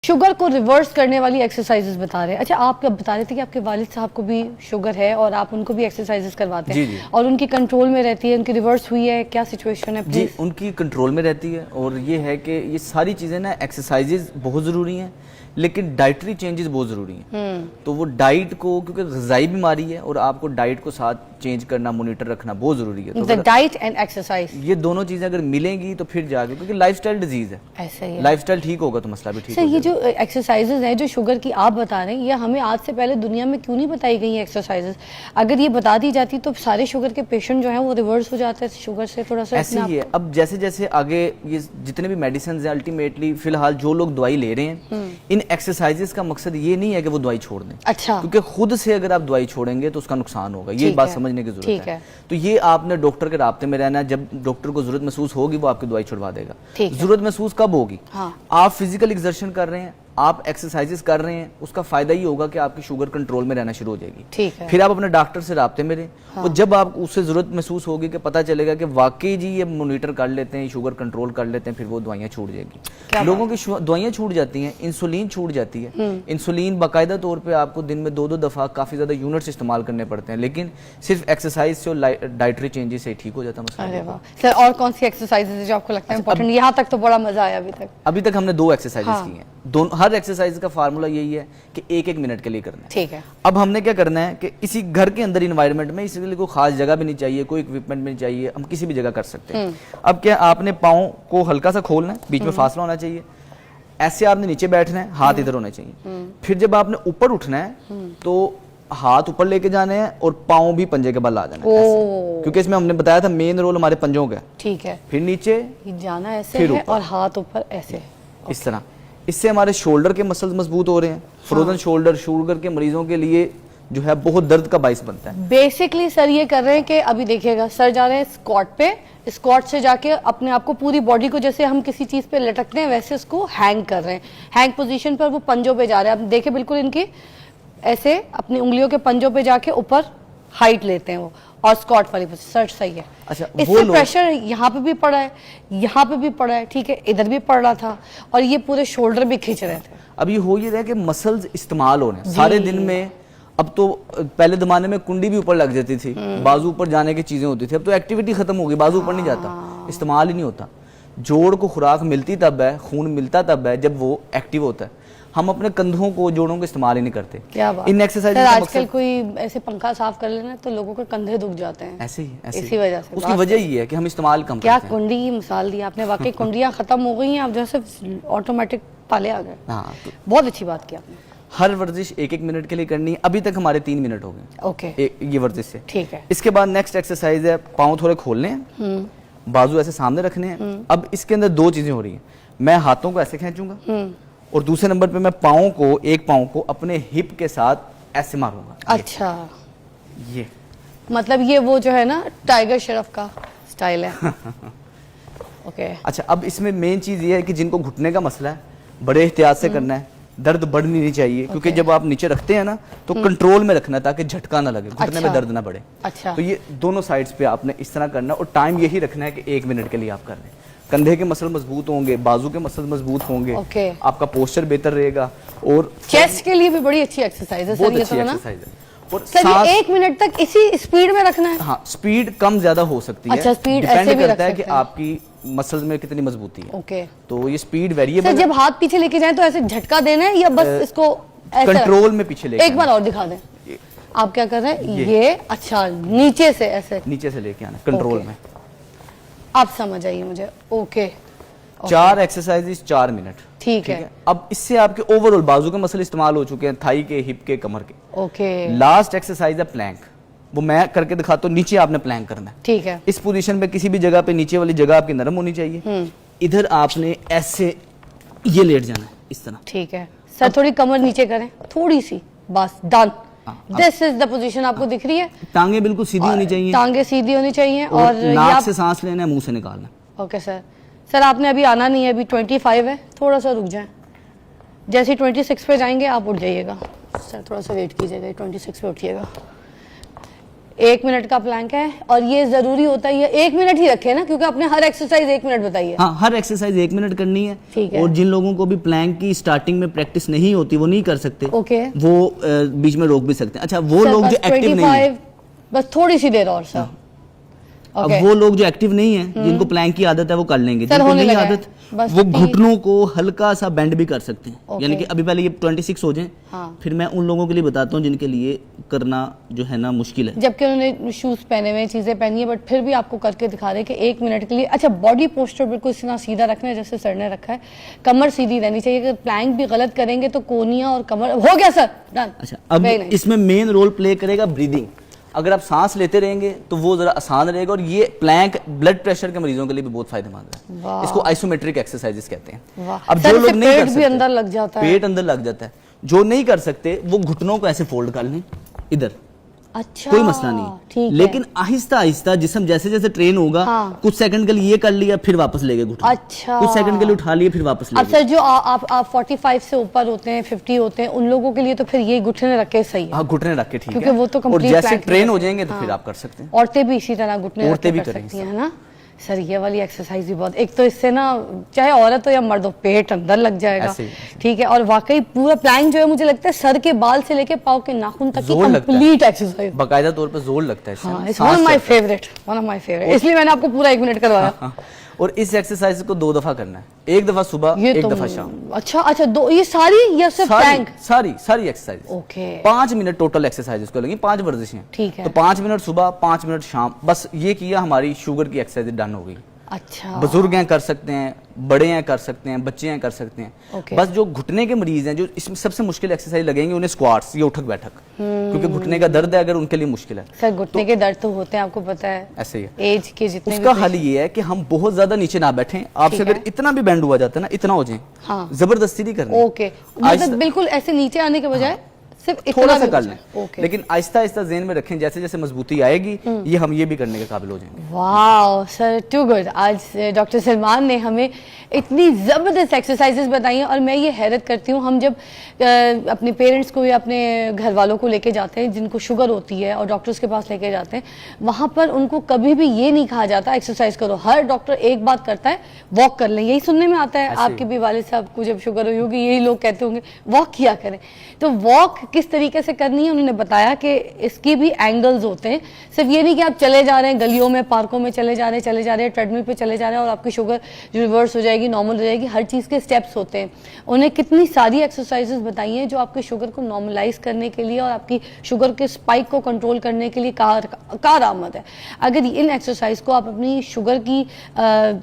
Sugar کو reverse کرنے والی ایکسرسائزز بتا رہے ہیں. اچھا آپ بتا رہے تھے کہ آپ کے والد صاحب کو بھی شوگر ہے اور آپ ان کو بھی ایکسرسائزز کرواتے ہیں. جی. اور ان کی کنٹرول میں رہتی ہے, ان کی ریورس ہوئی ہے, کیا سچویشن ہے؟ جی ان کی کنٹرول میں رہتی ہے, اور یہ ہے کہ یہ ساری چیزیں نا ایکسرسائزز بہت ضروری ہیں لیکن ڈائٹری چینجز بہت ضروری ہیں. تو وہ ڈائٹ کو, کیونکہ غذائی بیماری ہے اور آپ کو ڈائٹ کو ساتھ چینج کرنا, مانیٹر رکھنا بہت ضروری ہے. ڈائٹ اینڈ ایکسرسائز یہ دونوں چیزیں اگر ملیں گی تو پھر جا کے, کیونکہ لائف سٹائل ڈیزیز ہے, ایسا ہی لائف سٹائل ٹھیک ہوگا تو مسئلہ بھی ٹھیک ہوگا. یہ جو ایکسرسائزز ہیں جو شوگر کی آپ بتا رہے ہیں, یہ ہمیں آج سے پہلے دنیا میں کیوں نہیں بتائی گئی ہیں ایکسرسائزز؟ اگر یہ بتا دی جاتی تو سارے شوگر کے پیشنٹ جو ہیں وہ ریورس ہو جاتے ہیں شوگر سے تھوڑا سا. ایسے ہی ہے. اب جیسے جیسے آگے یہ جتنے بھی میڈیسنز ہیں, الٹیمیٹلی فی الحال جو لوگ دوائی لے رہے ہیں, ان ایکسرسائزز کا مقصد یہ نہیں ہے کہ وہ دوائی چھوڑ دیں. اچھا. کیونکہ خود سے اگر آپ دوائی چھوڑیں گے تو اس کا نقصان ہوگا, یہ بات سمجھنے کی ضرورت ہے. تو یہ آپ نے ڈاکٹر کے رابطے میں رہنا ہے. جب ڈاکٹر کو ضرورت محسوس ہوگی وہ آپ کی دوائی چھڑوا دے گا. ضرورت محسوس کب ہوگی؟ آپ فزیکل ایکسرشن کر رہے ہیں, آپ ایکسرسائزز کر رہے ہیں, اس کا فائدہ یہ ہوگا کہ آپ کی شوگر کنٹرول میں رہنا شروع ہو جائے گی. پھر آپ اپنے ڈاکٹر سے رابطے میں رہیں, اور جب آپ اس سے ضرورت محسوس ہوگی کہ پتہ چلے گا کہ واقعی جی یہ مانیٹر کر لیتے ہیں, شوگر کنٹرول کر لیتے ہیں, پھر وہ دوائیاں چھوٹ جائیں گی. لوگوں کی دوائیاں چھوٹ جاتی ہیں, انسولین چھوٹ جاتی ہے. انسولین باقاعدہ طور پہ آپ کو دن میں 2 دفعہ کافی زیادہ یونٹس استعمال کرنے پڑتے ہیں, لیکن صرف ایکسرسائز سے اور ڈائٹری چینجز سے ٹھیک ہو جاتا ہے مسئلہ. سر اور کون سی ایکسرسائزز ہیں جو آپ کو لگتا ہے امپورٹنٹ؟ یہاں تک تو بڑا مزہ آیا ابھی تک ہم نے 2 ایکسرسائزز کی ہیں. ہر ایکسرسائز کا فارمولا یہی ہے کہ 1-1 منٹ کے لیے کرنا ہے. ٹھیک ہے. اب ہم نے کیا کرنا ہے کہ اسی گھر کے اندر انوائرمنٹ میں, اس لیے کوئی خاص جگہ بھی نہیں چاہیے, کوئی اکوپمنٹ بھی نہیں چاہیے, ہم کسی بھی جگہ کر سکتے ہیں. اب کیا آپ نے پاؤں کو ہلکا سا کھولنا ہے, بیچ میں فاصلہ ہونا چاہیے, ایسے آپ نے نیچے بیٹھنا ہے, ہاتھ ادھر ہونے چاہیے. پھر جب آپ نے اوپر اٹھنا ہے تو ہاتھ اوپر لے کے جانے ہیں اور پاؤں بھی پنجے کے بل آ جانا ہے, کیونکہ اس میں ہم نے بتایا تھا مین رول ہمارے پنجوں کا ہے. ٹھیک ہے. پھر نیچے جانا ایسے ہے اور ہاتھ اوپر ایسے, اس طرح. اس سے ہمارے شولڈر کے مسلز مضبوط ہو رہے ہیں. فروزن شولڈر شوگر کے مریضوں کے لیے جو ہے بہت درد کا باعث بنتا ہے. بیسکلی سر یہ کر رہے ہیں کہ ابھی دیکھیے گا, سر جا رہے ہیں اسکواٹ پہ, اسکواٹ سے جا کے اپنے آپ کو پوری باڈی کو جیسے ہم کسی چیز پہ لٹکتے ہیں ویسے اس کو ہینگ کر رہے ہیں. ہینگ پوزیشن پر وہ پنجوں پہ جا رہے ہیں. اب دیکھیں بالکل ان کی ایسے اپنی انگلیوں کے پنجوں پہ جا کے اوپر ہائٹ لیتے ہیں وہ, اور اسکواٹ والی سر صحیح ہے. اچھا, اس سے پریشر یہاں پہ بھی پڑا ہے, یہاں پہ بھی پڑا ہے, ٹھیک ہے, ادھر بھی پڑ رہا تھا, اور یہ پورے شولڈر بھی کھینچ رہے تھے. اب یہ ہو یہ رہا ہے کہ مسلز استعمال ہو رہے ہیں سارے دن میں. اب تو پہلے زمانے میں کنڈی بھی اوپر لگ جاتی تھی, بازو اوپر جانے کی چیزیں ہوتی تھی. اب تو ایکٹیویٹی ختم ہو گئی, بازو اوپر نہیں جاتا, استعمال ہی نہیں ہوتا. جوڑ کو خوراک ملتی تب ہے, خون ملتا تب ہے جب وہ ایکٹیو ہوتا ہے. ہم اپنے کندھوں کو, جوڑوں کو استعمال ہی نہیں کرتے. ان ایکسرسائز آج کل کوئی ایسے پنکھا صاف کر لینا تو لوگوں کے کندھے دکھ جاتے ہیں. ایسے ہی اسی وجہ سے, اس کی وجہ یہ ہے کہ ہم استعمال کم کرتے ہیں. کیا کنڈی کی مثال دی آپ نے, واقعی کنڈیاں ختم ہو گئی ہیں, اب جیسے آٹومیٹک پالے آ گئے. بہت اچھی بات کی آپ نے. ہر ورزش 1-1 منٹ کے لیے کرنی ہے. ابھی تک ہمارے 3 منٹ ہو گئے. اوکے. یہ ورزش سے ٹھیک ہے. اس کے بعد نیکسٹ ایکسرسائز ہے, پاؤں تھوڑے کھولنے ہیں, بازو ایسے سامنے رکھنے ہیں. اب اس کے اندر 2 چیزیں ہو رہی ہیں. میں ہاتھوں کو ایسے کھینچوں گا, اور دوسرے نمبر پہ میں پاؤں کو, ایک پاؤں کو اپنے ہپ کے ساتھ ایسے ماروں گا. اچھا, یہ مطلب یہ وہ جو ہے نا ٹائیگر شرف کا سٹائل ہے. اوکے. اچھا, اب اس میں مین چیز یہ ہے کہ جن کو گھٹنے کا مسئلہ ہے بڑے احتیاط سے کرنا ہے. درد بڑھنی نہیں چاہیے, کیونکہ جب آپ نیچے رکھتے ہیں نا تو کنٹرول میں رکھنا ہے تاکہ جھٹکا نہ لگے, گھٹنے میں درد نہ بڑھے. تو یہ دونوں سائڈز پہ آپ نے اس طرح کرنا, اور ٹائم یہی رکھنا ہے کہ 1 منٹ کے لیے آپ کر رہے ہیں. کندھے کے مسل مضبوط ہوں گے, بازو کے مسل مضبوط ہوں گے, آپ کا پوسچر بہتر رہے گا. اور چیسٹ کے لیے بھی بڑی اچھی ایکسرسائز ہے. بہت اچھی ایکسرسائز ہے. اور سر 1 منٹ تک اسی اسپیڈ میں رکھنا ہے. ہاں, اسپیڈ کم زیادہ ہو سکتی ہے. اچھا, اسپیڈ ڈیپینڈ ایسے بھی کرتا ہے کہ آپ کی مسلز میں کتنی مضبوطی ہے. اوکے. تو یہ اسپیڈ ویریبل ہے. جب ہاتھ پیچھے لے کے جائیں تو ایسے جھٹکا دینا ہے یا بس اس کو کنٹرول میں پیچھے لے کے؟ ایک بار اور دکھا دیں آپ کیا کر رہے ہیں. یہ اچھا, نیچے سے ایسے, نیچے سے لے کے آنا کنٹرول میں. آپ سمجھ آئیے مجھے. اوکے. 4 exercise 4 minute. ٹھیک ہے. اب اس سے آپ کے اوور آل بازو کے مسل استعمال ہو چکے ہیں, تھائی کے, ہپ کے, کمر کے. اوکے. لاسٹ ایکسرسائز ہے پلینک. وہ میں کر کے دکھاتا ہوں. نیچے آپ نے پلینک کرنا ہے. ٹھیک ہے. اس پوزیشن پہ کسی بھی جگہ پہ نیچے والی جگہ آپ کی نرم ہونی چاہیے. ادھر آپ نے ایسے یہ لیٹ جانا ہے اس طرح. ٹھیک ہے. سر تھوڑی کمر نیچے کریں, تھوڑی سی, بس. Done. This is the position. آپ کو دکھ رہی ہے ٹانگیں بالکل سیدھی ہونی چاہیے, ٹانگیں سیدھی ہونی چاہیے, اور ناک سے سانس لینا ہے, منہ سے نکالنا. Okay sir. سر آپ نے ابھی آنا نہیں ہے, ابھی 25 ہے, تھوڑا سا رک جائیں. جیسے 26 پہ جائیں گے آپ اٹھ جائیے گا. سر تھوڑا سا ویٹ کیجیے گا, 26 پہ اٹھیے گا. 1 منٹ کا پلانک ہے, اور یہ ضروری ہوتا ہے یہ 1 منٹ ہی رکھے نا, کیونکہ آپ نے ہر ایکسرسائز 1 منٹ بتائی ہے. ہاں, ہر ایکسرسائز 1 منٹ کرنی ہے. اور جن لوگوں کو بھی پلانک کی سٹارٹنگ میں پریکٹس نہیں ہوتی وہ نہیں کر سکتے, وہ بیچ میں روک بھی سکتے ہیں. اچھا, وہ لوگ جو ایکٹیو نہیں ہیں, بس تھوڑی سی دیر اور سر. اب وہ لوگ جو ایکٹیو نہیں ہیں, جن کو پلانک کی عادت ہے وہ کر لیں گے, جن کو نہیں عادت وہ گھٹنوں کو ہلکا سا بینڈ بھی کر سکتے ہیں. یعنی کہ ابھی پہلے یہ 26 ہو جائیں, پھر میں ان لوگوں کے لیے بتاتا ہوں جن کے لیے کرنا جو ہے نا مشکل ہے, جبکہ انہوں نے شوز پہنے ہوئے, چیزیں پہنی ہیں, بٹ پھر بھی آپ کو کر کے دکھا رہے کہ 1 منٹ کے لیے. اچھا, باڈی پوسچر بالکل سیدھا رکھنا ہے جیسے سر نے رکھا ہے, کمر سیدھی رہنی چاہیے. اگر پلانک بھی غلط کریں گے تو کونیاں اور کمر ہو گیا سر, ڈن. اچھا, اب اس میں مین رول پلے کرے گا بریدنگ. اگر آپ سانس لیتے رہیں گے تو وہ ذرا آسان رہے گا, اور یہ پلانک بلڈ پریشر کے مریضوں کے لیے بھی بہت فائدہ مند ہے. اس کو آئسومیٹرک ایکسرسائز کہتے ہیں. اب جو لوگ نہیں کر سکتے, اندر لگ جاتا ہے, پیٹ اندر لگ جاتا ہے. جو نہیں کر سکتے وہ گھٹنوں کو ایسے فولڈ کر لیں ادھر, اچھا کوئی مسئلہ نہیں, لیکن آہستہ آہستہ جسم جیسے جیسے ٹرین ہوگا, کچھ سیکنڈ کے لیے یہ کر لیا پھر واپس لے گئے گھٹنے, اچھا کچھ سیکنڈ کے لیے اٹھا لیے پھر واپس لے گئے. اب سر جو آپ 45 سے اوپر ہوتے ہیں, 50 ہوتے ہیں, ان لوگوں کے لیے تو پھر یہ گھٹنے رکھ کے صحیح ہے. ہاں, گھٹنے رکھ کے ٹھیک ہے, کیونکہ وہ تو اور جیسے ٹرین ہو جائیں گے تو پھر آپ کر سکتے ہیں. عورتیں بھی اسی طرح گھٹنے رکھ کے کر سکتی ہیں نا سر. یہ والی ایکسرسائز بھی بہت, ایک تو اس سے نا چاہے عورت ہو یا مرد ہو پیٹ اندر لگ جائے گا, ٹھیک ہے. اور واقعی پورا پلانک جو ہے مجھے لگتا ہے سر کے بال سے لے کے پاؤں کے ناخن تک کی کمپلیٹ ایکسرسائز, باقاعدہ طور پر زور لگتا ہے. ہاں, it's one of my favourite, اس لیے میں نے آپ کو پورا 1 منٹ کروایا. اور اس ایکسرسائز کو 2 دفعہ کرنا ہے, 1 دفعہ صبح, 1 دفعہ شام. اچھا, یہ ساری یا صرف پلانک؟ ساری exercise. Okay, 5 minute total exercise کو لگیں, 5 ورزشیں, ٹھیک ہے. تو 5 منٹ صبح, 5 منٹ شام, بس یہ کیا ہماری شوگر کی ایکسرسائز ڈن ہو گئی. اچھا, بزرگ ہیں کر سکتے ہیں, بڑے ہیں کر سکتے ہیں, بچے ہیں کر سکتے ہیں. بس جو گھٹنے کے مریض ہیں, جو اس میں سب سے مشکل ایکسرسائز لگیں گے انہیں اسکواٹس, یہ اٹھک بیٹھک, کیونکہ گھٹنے کا درد ہے اگر ان کے لیے مشکل ہے. سر گھٹنے کے درد تو ہوتے ہیں, آپ کو پتا ہے, ایسے ہی ایج کے جتنے. اس کا حل یہ ہے کہ ہم بہت زیادہ نیچے نہ بیٹھیں. آپ سے اگر اتنا بھی بینڈ ہوا جاتا ہے نا, اتنا ہو جائیں, زبردستی نہیں کرنی. اوکے, مطلب بالکل ایسے نیچے آنے کے بجائے صرف تھوڑا سا کر لیں, لیکن آہستہ آہستہ ذہن میں رکھیں جیسے جیسے مضبوطی آئے گی یہ ہم یہ بھی کرنے کے قابل ہو جائیں گے. واو سر, ٹو گڈ. آج ڈاکٹر سلمان نے ہمیں اتنی زبردست ایکسرسائزز بتائی ہیں, اور میں یہ حیرت کرتی ہوں, ہم جب اپنے پیرنٹس کو یا اپنے گھر والوں کو لے کے جاتے ہیں جن کو شوگر ہوتی ہے اور ڈاکٹرز کے پاس لے کے جاتے ہیں, وہاں پر ان کو کبھی بھی یہ نہیں کہا جاتا ایکسرسائز کرو. ہر ڈاکٹر ایک بات کرتا ہے, واک کر لیں. یہی سننے میں آتا ہے, آپ کے بھی والد صاحب کو جب شوگر ہوئی ہوگی یہی لوگ کہتے ہوں گے واک کیا کریں. تو واک کس طریقے سے کرنی ہے انہوں نے بتایا کہ اس کی بھی اینگلز ہوتے ہیں. صرف یہ نہیں کہ آپ چلے جا رہے ہیں گلیوں میں, پارکوں میں چلے جا رہے ہیں, ٹریڈ مل پہ چلے جا رہے ہیں اور آپ کی شوگر جو ریورس ہو جائے گی, نارمل ہو جائے گی. ہر چیز کے سٹیپس ہوتے ہیں. انہیں کتنی ساری ایکسرسائزز بتائی ہیں جو آپ کی شوگر کو نارملائز کرنے کے لیے اور آپ کی شوگر کے اسپائک کو کنٹرول کرنے کے لیے کارآمد ہے. اگر ان ایکسرسائز کو آپ اپنی شوگر کی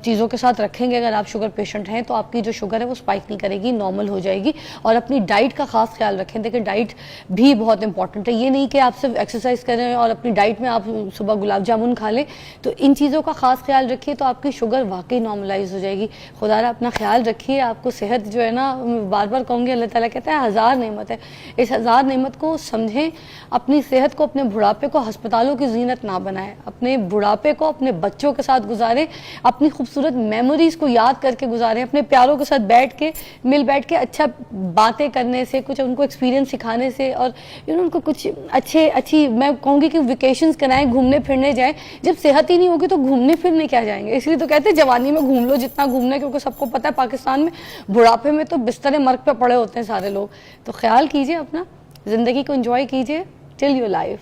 چیزوں کے ساتھ رکھیں گے, اگر آپ شوگر پیشنٹ ہیں تو آپ کی جو شوگر ہے وہ اسپائک نہیں کرے گی, نارمل ہو جائے گی. اور اپنی ڈائٹ کا خاص خیال رکھیں. دیکھیں ڈائٹ بھی بہت امپورٹنٹ ہے, یہ نہیں کہ آپ صرف ایکسرسائز کریں اور اپنی ڈائٹ میں آپ صبح گلاب جامن کھا لیں. تو ان چیزوں کا خاص خیال رکھیے تو آپ کی شوگر واقعی نارملائز ہو جائے گی. خدا را اپنا خیال رکھیے. آپ کو صحت جو ہے نا, بار بار کہوں گی, اللہ تعالیٰ کہتا ہے 1000 نعمت ہے, اس 1000 نعمت کو سمجھیں. اپنی صحت کو, اپنے بڑھاپے کو ہسپتالوں کی زینت نہ بنائیں. اپنے بڑھاپے کو اپنے بچوں کے ساتھ گزاریں, اپنی خوبصورت میموریز کو یاد کر کے گزاریں, اپنے پیاروں کے ساتھ بیٹھ کے اچھا باتیں کرنے سے, کچھ ان کو ایکسپیرینس سکھانے سے, اور ان کو کچھ اچھی میں کہوں گی کہ ویکیشنز کرائیں, گھومنے پھرنے جائیں. جب صحت ہی نہیں ہوگی تو گھومنے پھرنے کیا جائیں گے. اس لیے تو کہتے ہیں جوانی میں گھوم لو جتنا گھومنا ہے, کیونکہ سب کو پتہ ہے پاکستان میں بڑھاپے میں تو بستر مرگ پہ پڑے ہوتے ہیں سارے لوگ. تو خیال کیجئے اپنا, زندگی کو انجوائے کیجئے ٹل یور لائف.